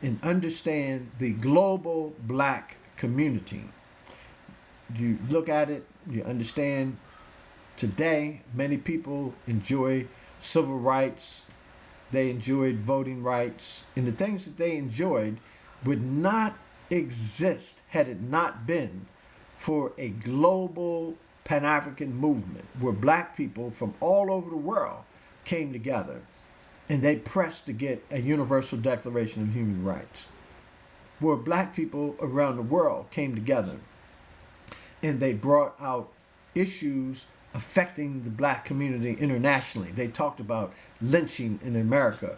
and understand the global black community. You look at it, you understand today many people enjoy civil rights, they enjoyed voting rights, and the things that they enjoyed would not exist had it not been for a global Pan-African movement where black people from all over the world came together and they pressed to get a universal declaration of human rights, where black people around the world came together and they brought out issues affecting the black community internationally. They talked about lynching in America.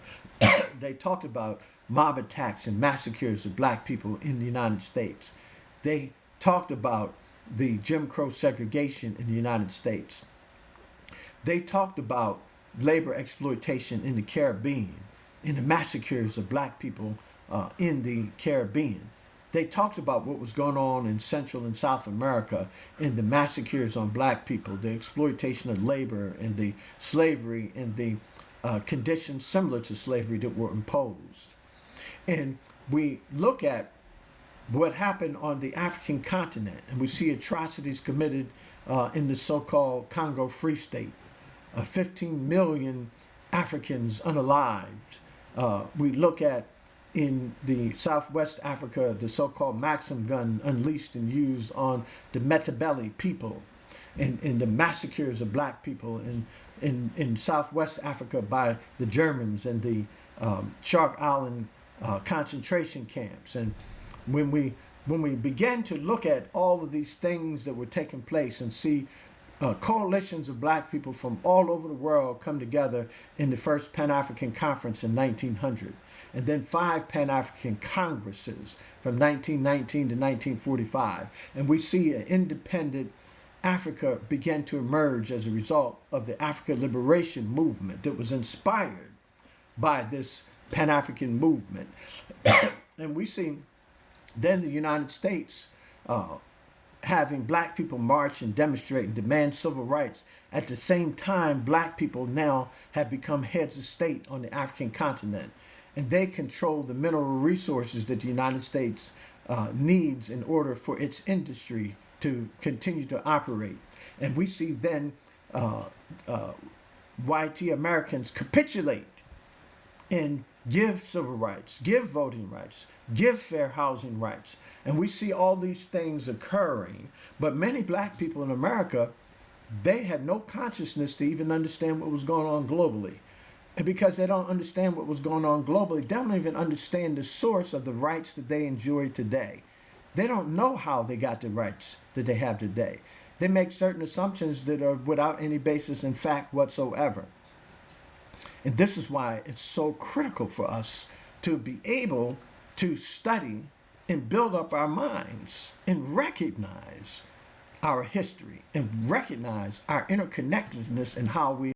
They talked about mob attacks and massacres of black people in the United States. They talked about the Jim Crow segregation in the United States. They talked about labor exploitation in the Caribbean, in the massacres of black people in the Caribbean. They talked about what was going on in Central and South America and the massacres on black people, the exploitation of labor and the slavery and the conditions similar to slavery that were imposed. And we look at what happened on the African continent, and we see atrocities committed in the so-called Congo Free State. 15 million Africans unalived. We look at in the Southwest Africa, the so-called Maxim gun unleashed and used on the Matabele people, and the massacres of black people in Southwest Africa by the Germans and the Shark Island concentration camps. And when we began to look at all of these things that were taking place and see coalitions of black people from all over the world come together in the first Pan-African Conference in 1900, and then 5 Pan-African Congresses from 1919 to 1945. And we see an independent Africa begin to emerge as a result of the Africa Liberation Movement that was inspired by this Pan-African movement. And we see then the United States having black people march and demonstrate and demand civil rights. At the same time, black people now have become heads of state on the African continent, and they control the mineral resources that the United States needs in order for its industry to continue to operate. And we see then white Americans capitulate and give civil rights, give voting rights, give fair housing rights. And we see all these things occurring. But many black people in America, they had no consciousness to even understand what was going on globally. And because they don't understand what was going on globally, they don't even understand the source of the rights that they enjoy today. They don't know how they got the rights that they have today. They make certain assumptions that are without any basis in fact whatsoever. And this is why it's so critical for us to be able to study and build up our minds and recognize our history and recognize our interconnectedness and how we